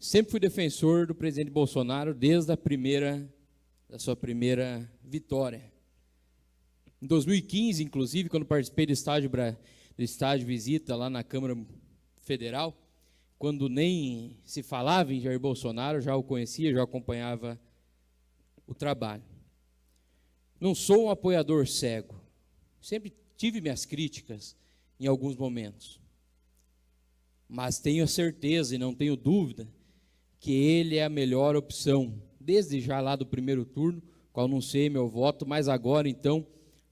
Sempre fui defensor do presidente Bolsonaro desde da sua primeira vitória. Em 2015, inclusive, quando participei do estágio visita lá na Câmara Federal, quando nem se falava em Jair Bolsonaro, já o conhecia, já acompanhava o trabalho. Não sou um apoiador cego. Sempre tive minhas críticas em alguns momentos. Mas tenho a certeza e não tenho dúvida que ele é a melhor opção, desde já lá do primeiro turno, qual anunciei meu voto, mas agora, então,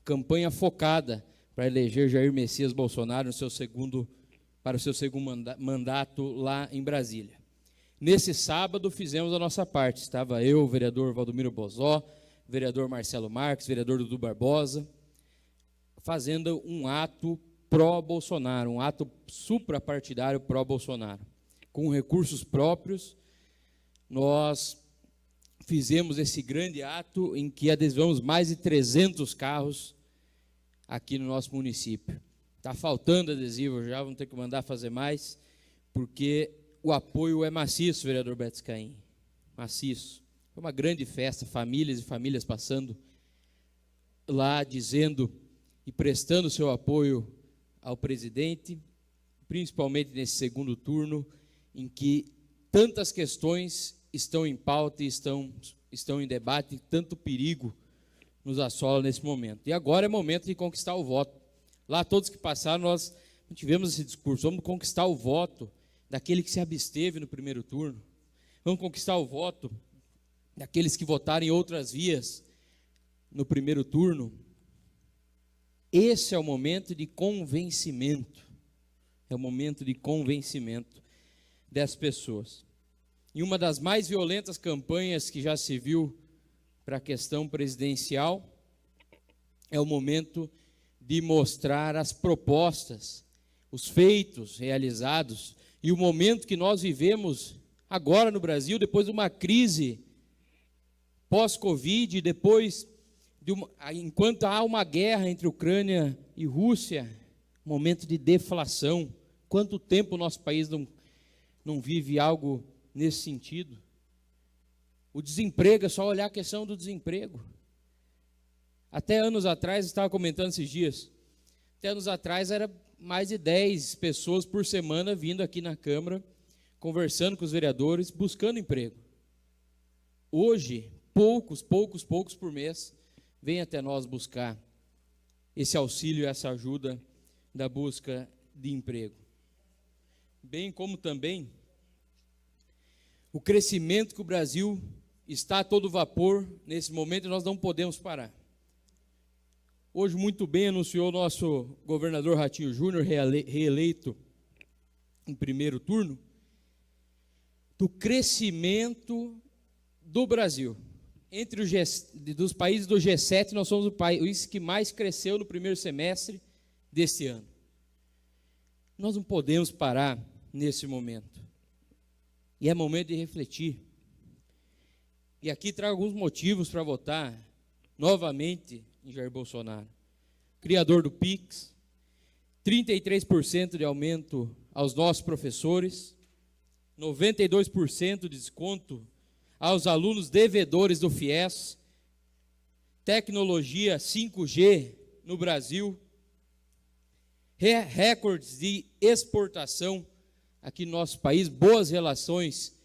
campanha focada para eleger Jair Messias Bolsonaro para o seu segundo mandato lá em Brasília. Nesse sábado fizemos a nossa parte, estava eu, o vereador Valdomiro Bozó, vereador Marcelo Marques, vereador Dudu Barbosa, fazendo um ato pró-Bolsonaro, um ato suprapartidário pró-Bolsonaro. Com recursos próprios, nós fizemos esse grande ato em que adesivamos mais de 300 carros aqui no nosso município. Está faltando adesivo já, vamos ter que mandar fazer mais, porque o apoio é maciço, vereador Beto Caim, maciço. Foi uma grande festa, famílias e famílias passando lá, dizendo e prestando seu apoio ao presidente, principalmente nesse segundo turno, em que tantas questões estão em pauta e estão em debate, tanto perigo nos assola nesse momento. E agora é momento de conquistar o voto. Lá, todos que passaram, nós tivemos esse discurso, vamos conquistar o voto daquele que se absteve no primeiro turno, vamos conquistar o voto daqueles que votaram em outras vias no primeiro turno. Esse é o momento de convencimento, é o momento de convencimento das pessoas. E uma das mais violentas campanhas que já se viu para a questão presidencial é o momento de mostrar as propostas, os feitos realizados, e o momento que nós vivemos agora no Brasil, depois de uma crise pós-Covid, enquanto há uma guerra entre Ucrânia e Rússia, momento de deflação. Quanto tempo o nosso país não vive algo nesse sentido? O desemprego, é só olhar a questão do desemprego. Até anos atrás, estava comentando esses dias, até anos atrás era mais de 10 pessoas por semana vindo aqui na Câmara, conversando com os vereadores, buscando emprego. Hoje, poucos por mês, vêm até nós buscar esse auxílio, essa ajuda da busca de emprego. Bem como também o crescimento que o Brasil está a todo vapor nesse momento, e nós não podemos parar. Hoje, muito bem anunciou o nosso governador Ratinho Júnior, reeleito em primeiro turno, do crescimento do Brasil. Entre dos países do G7, nós somos o país que mais cresceu no primeiro semestre deste ano. Nós não podemos parar nesse momento. E é momento de refletir. E aqui trago alguns motivos para votar novamente em Jair Bolsonaro. Criador do PIX, 33% de aumento aos nossos professores, 92% de desconto aos alunos devedores do FIES, tecnologia 5G no Brasil, recordes de exportação aqui no nosso país, boas relações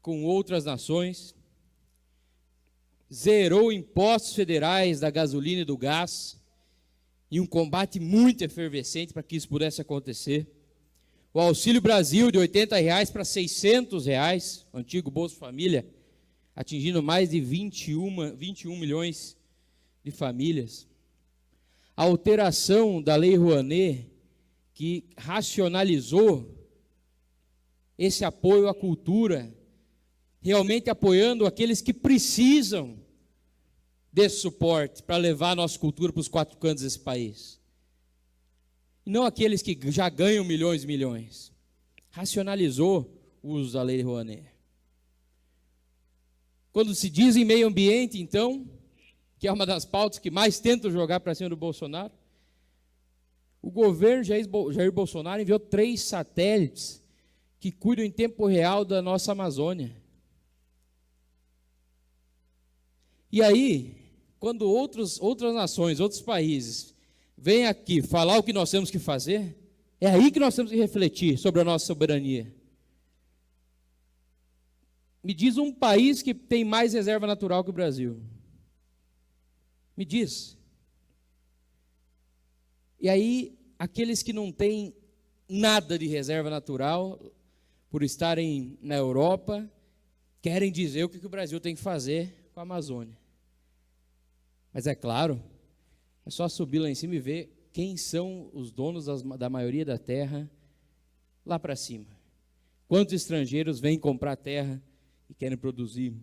com outras nações, zerou impostos federais da gasolina e do gás, e um combate muito efervescente para que isso pudesse acontecer. O Auxílio Brasil de R$ 80 para R$ 600, o antigo Bolsa Família, atingindo mais de 21 milhões de famílias. A alteração da Lei Rouanet, que racionalizou esse apoio à cultura, realmente apoiando aqueles que precisam desse suporte para levar a nossa cultura para os quatro cantos desse país. E não aqueles que já ganham milhões e milhões. Racionalizou o uso da Lei Rouanet. Quando se diz em meio ambiente, então, que é uma das pautas que mais tentam jogar para cima do Bolsonaro, o governo Jair Bolsonaro enviou 3 satélites que cuidam em tempo real da nossa Amazônia. E aí, quando outras nações, outros países, vêm aqui falar o que nós temos que fazer, é aí que nós temos que refletir sobre a nossa soberania. Me diz um país que tem mais reserva natural que o Brasil. Me diz. E aí, aqueles que não têm nada de reserva natural, por estarem na Europa, querem dizer o que o Brasil tem que fazer com a Amazônia. Mas é claro, é só subir lá em cima e ver quem são os donos da maioria da terra lá para cima. Quantos estrangeiros vêm comprar terra e querem produzir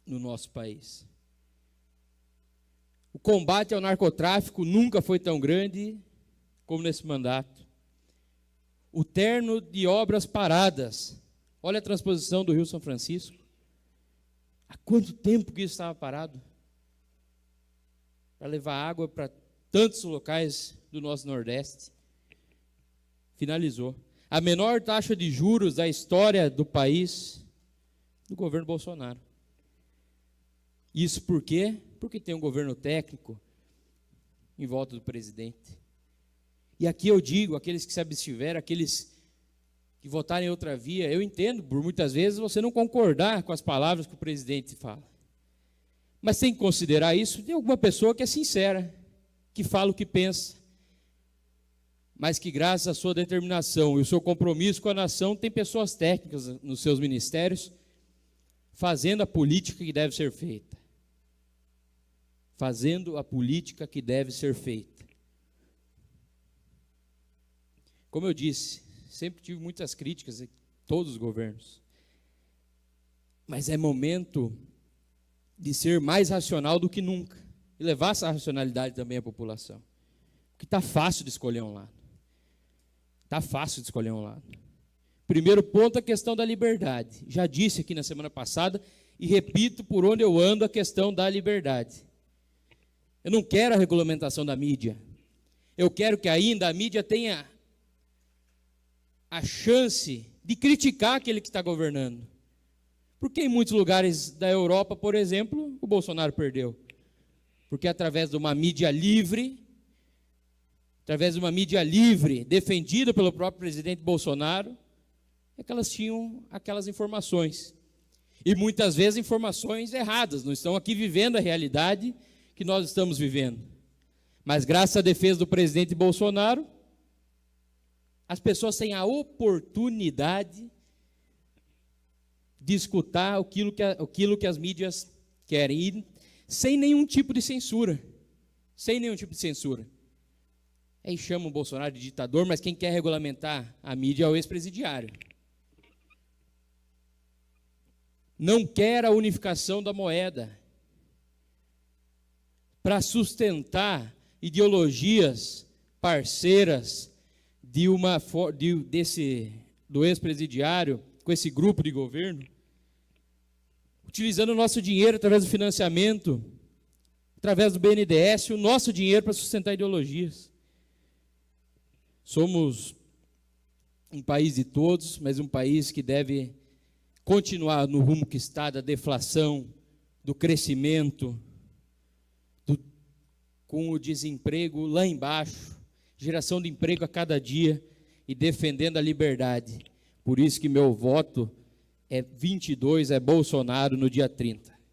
no nosso país? O combate ao narcotráfico nunca foi tão grande como nesse mandato. O terno de obras paradas. Olha a transposição do Rio São Francisco. Há quanto tempo que isso estava parado? Para levar água para tantos locais do nosso Nordeste. Finalizou. A menor taxa de juros da história do país, do governo Bolsonaro. Isso por quê? Porque tem um governo técnico em volta do presidente. E aqui eu digo, aqueles que se abstiveram, aqueles que votarem em outra via, eu entendo, por muitas vezes, você não concordar com as palavras que o presidente fala. Mas tem que considerar isso de alguma pessoa que é sincera, que fala o que pensa, mas que graças à sua determinação e o seu compromisso com a nação, tem pessoas técnicas nos seus ministérios, fazendo a política que deve ser feita. Fazendo a política que deve ser feita. Como eu disse, sempre tive muitas críticas em todos os governos. Mas é momento de ser mais racional do que nunca. E levar essa racionalidade também à população. Porque está fácil de escolher um lado. Está fácil de escolher um lado. Primeiro ponto, a questão da liberdade. Já disse aqui na semana passada, e repito por onde eu ando, a questão da liberdade. Eu não quero a regulamentação da mídia. Eu quero que ainda a mídia tenha a chance de criticar aquele que está governando. Porque em muitos lugares da Europa, por exemplo, o Bolsonaro perdeu. Porque através de uma mídia livre, defendida pelo próprio presidente Bolsonaro, é que elas tinham aquelas informações. E muitas vezes informações erradas, não estão aqui vivendo a realidade que nós estamos vivendo. Mas graças à defesa do presidente Bolsonaro, as pessoas têm a oportunidade de escutar aquilo que as mídias querem, e sem nenhum tipo de censura. Sem nenhum tipo de censura. Aí chamam o Bolsonaro de ditador, mas quem quer regulamentar a mídia é o ex-presidiário. Não quer a unificação da moeda para sustentar ideologias parceiras do ex-presidiário com esse grupo de governo, utilizando o nosso dinheiro através do financiamento, através do BNDES, o nosso dinheiro para sustentar ideologias. Somos um país de todos, mas um país que deve continuar no rumo que está da deflação, do crescimento, com o desemprego lá embaixo, geração de emprego a cada dia e defendendo a liberdade. Por isso que meu voto é 22, é Bolsonaro no dia 30.